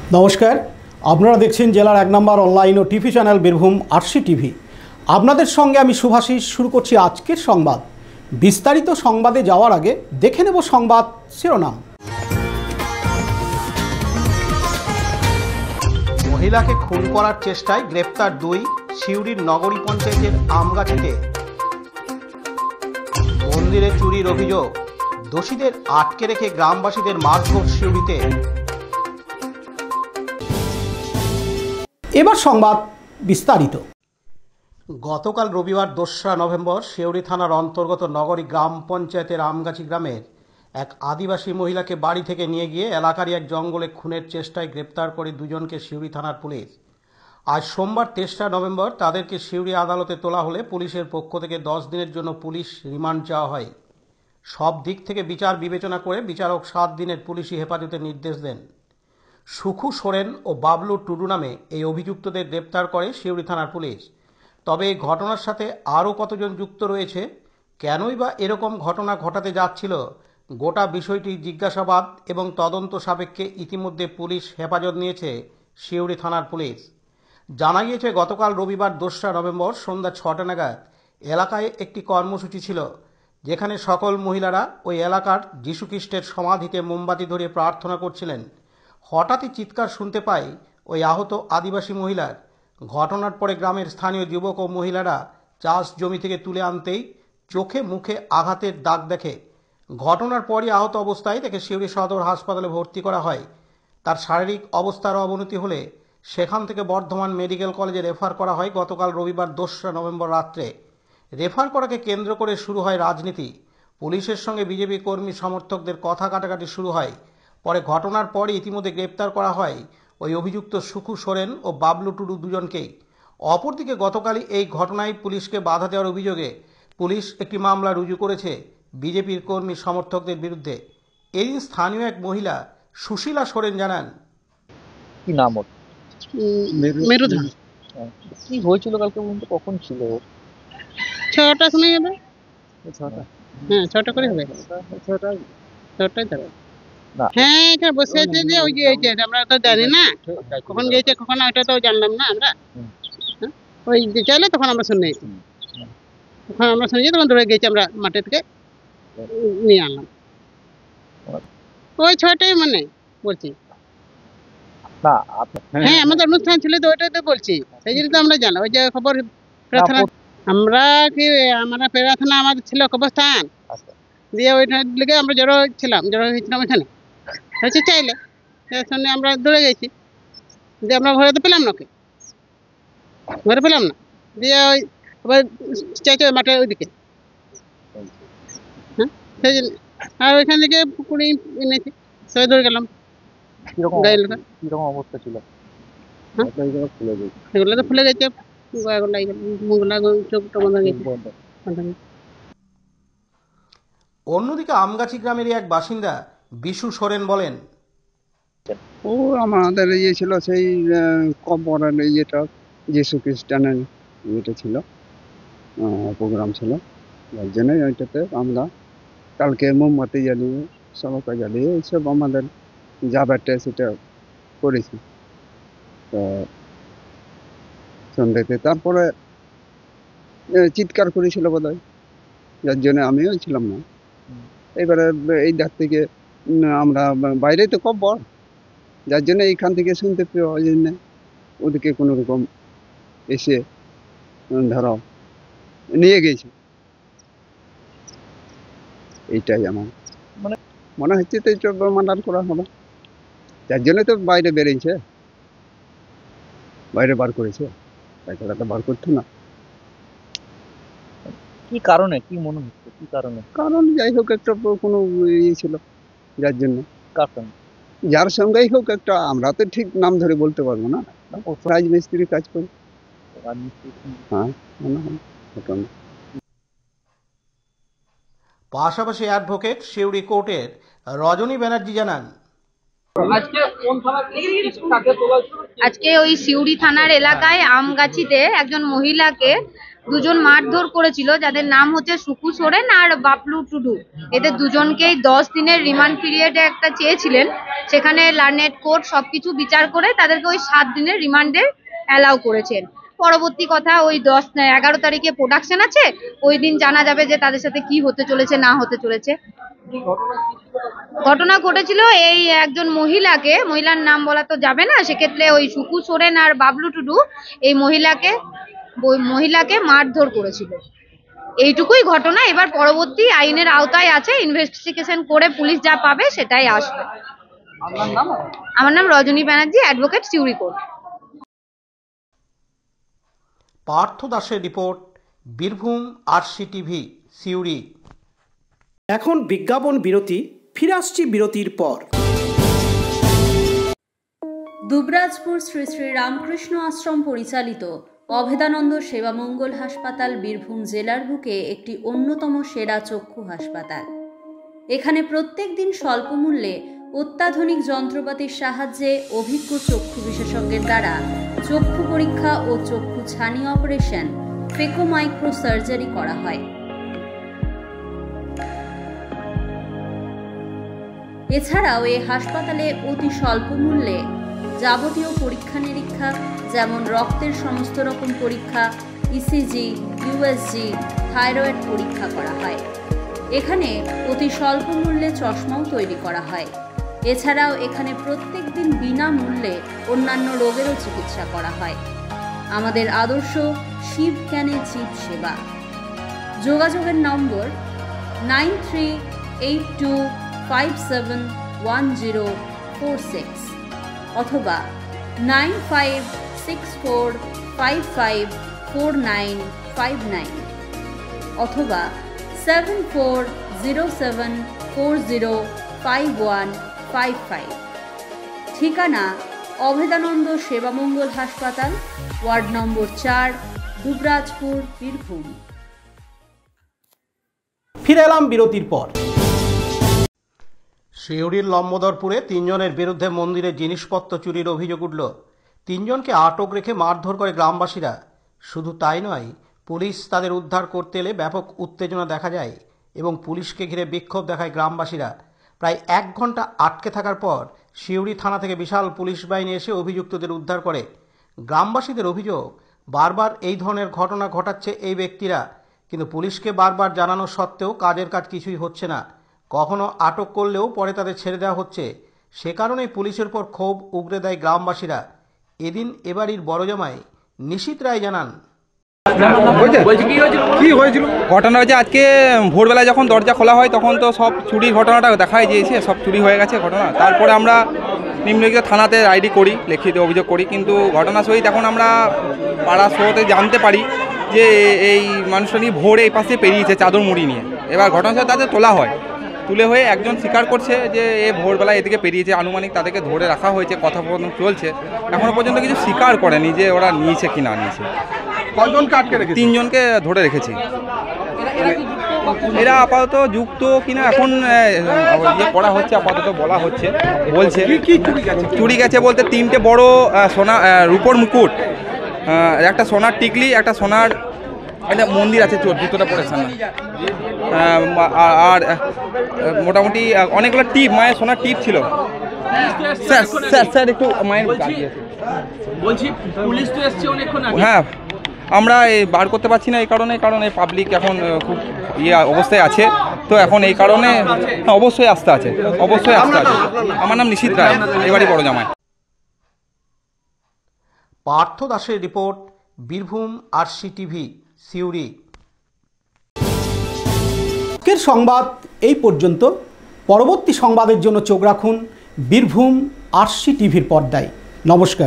নমস্কার, আপনারা দেখছেন জেলার 1 নম্বর অনলাইন ও TV channel Birbhum RC TV. আপনাদের সঙ্গে আমি শুভাশিস। শুরু করছি আজকের সংবাদ। বিস্তারিত সংবাদে যাওয়ার আগে দেখে নেব সংবাদ শিরোনাম। মহিলাকে খুন করার চেষ্টায় গ্রেপ্তার 2 সিউড়ির নগরী পঞ্চায়েতের আমগাছিতে। মন্দিরে চুরির অভিযোগ, দোষীদের আটকে রেখে গ্রামবাসীদের মারধর সিউড়িতে। এবার সংবাদ বিস্তারিত। গতকাল রবিবার 2রা নভেম্বর সিউড়ি থানার অন্তর্গত নগরী গ্রাম পঞ্চায়েতের আমগাছি গ্রামের এক আদিবাসী মহিলাকে বাড়ি থেকে নিয়ে গিয়ে এলাকারই এক জঙ্গলে খুনের চেষ্টায় গ্রেপ্তার করে 2 জনকে সিউড়ি থানার পুলিশ। আজ সোমবার 3রা নভেম্বর তাদেরকে সিউড়ি আদালতে তোলা হলে পুলিশের পক্ষ থেকে 10 দিনের জন্য পুলিশ রিমান্ড চাওয়া হয়। সব দিক থেকে বিচার বিবেচনা করে বিচারক 7 দিনের পুলিশি হেফাজতের নির্দেশ দেন। সুখু সোরেন ও বাবলু টুডু নামে এই অভিযুক্তদের গ্রেপ্তার করে সিউড়ি থানার পুলিশ। তবে এই ঘটনার সাথে আরও কতজন যুক্ত রয়েছে, কেনই বা এরকম ঘটনা ঘটাতে যাচ্ছিল, গোটা বিষয়টি জিজ্ঞাসাবাদ এবং তদন্ত সাপেক্ষে ইতিমধ্যে পুলিশ হেফাজত নিয়েছে সিউড়ি থানার পুলিশ। জানা গিয়েছে গতকাল রবিবার 2রা নভেম্বর সন্ধ্যা 6টা নাগাদ এলাকায় একটি কর্মসূচি ছিল, যেখানে সকল মহিলারা ওই এলাকার যীশুখ্রিস্টের সমাধিতে মোমবাতি ধরিয়ে প্রার্থনা করছিলেন। হঠাৎই চিৎকার শুনতে পায় ওই আহত আদিবাসী মহিলার। ঘটনার পরে গ্রামের স্থানীয় যুবক ও মহিলারা চাষ জমি থেকে তুলে আনতেই চোখে মুখে আঘাতের দাগ দেখে। ঘটনার পরই আহত অবস্থায় তাকে সিউড়ি সদর হাসপাতালে ভর্তি করা হয়। তার শারীরিক অবস্থার অবনতি হলে সেখান থেকে বর্ধমান মেডিকেল কলেজে রেফার করা হয় গতকাল রবিবার 2রা নভেম্বর রাত্রে। রেফার করাকে কেন্দ্র করে শুরু হয় রাজনীতি। পুলিশের সঙ্গে বিজেপি কর্মী সমর্থকদের কথা কাটাকাটি শুরু হয়। পরে ঘটনার পরই ইতিমধ্যে গ্রেপ্তার করা হয় ওই অভিযুক্ত সুখু সোরেন ও বাবলু টুডু 2 জনকেই। অপরদিকে গতকালই এই ঘটনায় পুলিশকে বাধা দেওয়ার অভিযোগে পুলিশ একটি মামলা রুজু করেছে বিজেপির কর্মী সমর্থকদের বিরুদ্ধে। এদিন স্থানীয় এক মহিলা সুশীলা সোরেন জানান, কি নাম ওর? মেরুধা। কি হয়েছিল কালকে বলতে, কখন ছিল? 6টার সময় হবে। 6টা? হ্যাঁ, 6টা করে হবে। 6টায় যাবে। না। হ্যাঁ, এখানে বসে আছে যে ওই যে আমরা তো জানি না কখন গেছে কখন, ওটা তো জানলাম না আমরা। হ্যাঁ, ওই যে চাইলে তখন আমরা শুনেছি, তখন আমরা শুনেছি, তখন দৌড়ে গেছি আমরা মাঠে থেকে নিয়ে আনলাম। ওই 6টায় মানে বলছি। না, হ্যাঁ, আমাদের অনুষ্ঠান ছিল তো, ওইটাই তো বলছি। সেই জন্য তো আমরা জানলাম। ওই যে খবর প্রার্থনা, আমরা প্রার্থনা আমাদের ছিল কবরস্থান দিয়ে, ওইটার লিগে আমরা জড়ো হয়েছিলাম এখানে। হয়েছে চাইলে শুনে আমরা দৌড়ে গেছি, দিয়ে আমরা ঘরে তো পেলাম না, ওকে ঘরে পেলাম না, দিয়ে ওই আবার চাইছে মাঠে ওইদিকে। হ্যাঁ, সেই জন্য আর ওইখান থেকে পুকুরে এনেছি, সবাই দৌড়ে গেলাম। কিরকম অবস্থা ছিল? এগুলো তো ফুলে গেছে, চোখ বন্ধ হয়ে গেছে। অন্যদিকে আমগাছি গ্রামেরই এক বাসিন্দা বিশু সোরেন বলেন, ও আমাদের ইয়ে ছিল, সেই কবরের ইয়েটা, যীশু খ্রিস্টানের ইয়েটা ছিল, প্রোগ্রাম ছিল। যার জন্যই ওইটাতে আমরা কালকে মোমবাতি জ্বালিয়ে সবাইকে জ্বালিয়ে এইসব আমাদের যাবারটা সেটা করেছি। তো সন্ধ্যেতে তারপরে চিৎকার করেছিল বোধহয়, যার জন্য আমিও ছিলাম না। এবারে এই ধার থেকে আমরা বাইরে তো কবর, যার জন্য এইখান থেকে শুনতে পেয়ে ওই জন্য ওদিকে কোনো রকম এসে ধরো নিয়ে গেছে। এইটাই আমার মনে হচ্ছে তো এটা মার্ডার করা হবে, যার জন্য তো বাইরে বেরিয়েছে, বাইরে বার করেছে, তাছাড়া তো বার করতো না। কি কারণে, কি মনে হচ্ছে, কি কারণে? কারণ যাই হোক একটা কোনো ইয়ে ছিল, যার জন্য কারণ যার সঙ্গেই হোক একটা, আমরা তো ঠিক নাম ধরে বলতে পারবো না, রাজমিস্ত্রি কাজ করি। হ্যাঁ, মনে হয় ঘটনা। পাশাপাশি অ্যাডভোকেট সিউড়ি কোর্টের রজনী ব্যানার্জি জানান, আজকে ওই সিউড়ি থানার এলাকায় আমগাছিতে একজন মহিলাকে দুজন মারধর করেছিল, যাদের নাম হচ্ছে সুকু সোরেন আর বাপলু টুডু। এদের দুজনকেই 10 দিনের রিমান্ড পিরিয়ডে একটা চেয়েছিলেন, সেখানে লার্নেড কোর্ট সবকিছু বিচার করে তাদেরকে ওই 7 দিনের রিমান্ডে অ্যালাউ করেছেন। পরবর্তী কথা ওই 11 তারিখে প্রোডাকশন আছে, ওই দিন জানা যাবে যে তাদের সাথে কি হতে চলেছে না হতে চলেছে। ঘটনা ঘটেছিল এই একজন মহিলার নাম বলা তো যাবে না, সেক্ষেত্রে ওই সুকু সোরেন আর বাবলু টুডু এই মহিলাকে মারধর করেছিল। এইটুকুই ঘটনা। এবার পরবর্তী আইনের আওতায় আছে, ইনভেস্টিগেশন করে পুলিশ যা পাবে সেটাই আসবে। আমার নাম রজনী ব্যানার্জি, অ্যাডভোকেট, সিউড়ি কোর্ট। পার্থ দাসের রিপোর্ট, বীরভূম RCTV, সিউড়ি। এখন বিজ্ঞাপন বিরতি, ফিরে আসছি বিরতির পর। দুবরাজপুর শ্রী শ্রী রামকৃষ্ণ আশ্রম পরিচালিত অভেদানন্দ সেবামঙ্গল হাসপাতাল বীরভূম জেলার বুকে একটি অন্যতম সেরা চক্ষু হাসপাতাল। এখানে প্রত্যেক দিন স্বল্প মূল্যে অত্যাধুনিক যন্ত্রপাতির সাহায্যে অভিজ্ঞ চক্ষু বিশেষজ্ঞের দ্বারা চক্ষু পরীক্ষা ও চক্ষু ছানি অপারেশন, ফেকো মাইক্রো সার্জারি করা হয়। এছাড়াও এই হাসপাতালে অতি স্বল্প মূল্যে যাবতীয় পরীক্ষা নিরীক্ষা, যেমন রক্তের সমস্ত রকম পরীক্ষা, ECG, USG, থাইরয়েড পরীক্ষা করা হয়। এখানে অতি স্বল্প মূল্যে চশমাও তৈরি করা হয়। এছাড়াও এখানে প্রত্যেক দিন বিনামূল্যে অন্যান্য রোগেরও চিকিৎসা করা হয়। আমাদের আদর্শ শিব জ্ঞানে জীব সেবা। যোগাযোগের নম্বর 9382571046 অথবা 9564554959 অথবা 7407405155। ঠিকানা অভেদানন্দ সেবামঙ্গল হাসপাতাল, ওয়ার্ড নম্বর 4, দুবরাজপুর, বীরভূম। ফিরে এলাম বিরতির পর। সিউড়ির লম্বদরপুরে 3 জনের বিরুদ্ধে মন্দিরে জিনিসপত্র চুরির অভিযোগ উঠল। 3 জনকে আটক রেখে মারধর করে গ্রামবাসীরা। শুধু তাই নয়, পুলিশ তাদের উদ্ধার করতে এলে ব্যাপক উত্তেজনা দেখা যায় এবং পুলিশকে ঘিরে বিক্ষোভ দেখায় গ্রামবাসীরা। প্রায় 1 ঘন্টা আটকে থাকার পর সিউড়ি থানা থেকে বিশাল পুলিশ বাহিনী এসে অভিযুক্তদের উদ্ধার করে। গ্রামবাসীদের অভিযোগ, বারবার এই ধরনের ঘটনা ঘটাচ্ছে এই ব্যক্তিরা, কিন্তু পুলিশকে বারবার জানানো সত্ত্বেও কাজের কাজ কিছুই হচ্ছে না। কখনো আটক করলেও পরে তাদের ছেড়ে দেওয়া হচ্ছে। সে কারণেই পুলিশের পর ক্ষোভ উগরে দেয় গ্রামবাসীরা। এদিন এবাড়ির বড় জামাই নিশীত রায় জানান, কি হয়েছিল? ঘটনা হয়েছে আজকে ভোরবেলায় যখন দরজা খোলা হয় তখন তো সব চুরির ঘটনাটা দেখাই দিয়েছে, সব চুরি হয়ে গেছে ঘটনা। তারপরে আমরা নিম্নলিখিত থানাতে আইডি করি, লিখিত অভিযোগ করি, কিন্তু ঘটনা সহিত এখন আমরা পাড়া শোতে জানতে পারি যে এই মানুষটা নিয়ে ভোরে এই পাশে পেরিয়েছে চাদর মুড়ি নিয়ে। এবার ঘটনা সাথে তাদের তোলা হয়, তুলে হয়ে একজন স্বীকার করছে যে এ ভোরবেলায় এদিকে পেরিয়েছে। আনুমানিক তাদেরকে ধরে রাখা হয়েছে, কথোপকথন চলছে। এখনো পর্যন্ত কিছু স্বীকার করেনি যে ওরা নিয়েছে কি না নিয়েছে। কয়জনকে আটকে রেখেছে? 3 জনকে ধরে রেখেছি। এরা আপাতত যুক্ত কিনা এখন ইয়ে করা হচ্ছে, আপাতত বলা হচ্ছে, বলছে চুরি গেছে বলতে 3টে বড় সোনা রূপোর মুকুট, একটা সোনার টিকলি, একটা সোনার একটা মন্দির আছে, জুতোটা পড়েছে না, আর মোটামুটি অনেকগুলো টিপ, মায়ের সোনার টিপ ছিল। স্যার একটু মায়ের বলছি পুলিশ তো এসছে অনেকক্ষণ আগে। হ্যাঁ, আমরা বার করতে পারছি না এই কারণে, কারণ এই পাবলিক এখন খুব অবস্থায় আছে, তো এখন এই কারণে অবশ্যই আসতে আছে, অবশ্যই আসতে আছে। আমার নাম নিশীত রায়, এবারই বড় জামাই। পার্থ দাসের রিপোর্ট, বীরভূম RCTV, সিউড়ি। আজকের সংবাদ এই পর্যন্ত। পরবর্তী সংবাদের জন্য চোখ রাখুন বীরভূম RCTVর পর্দায়। নমস্কার।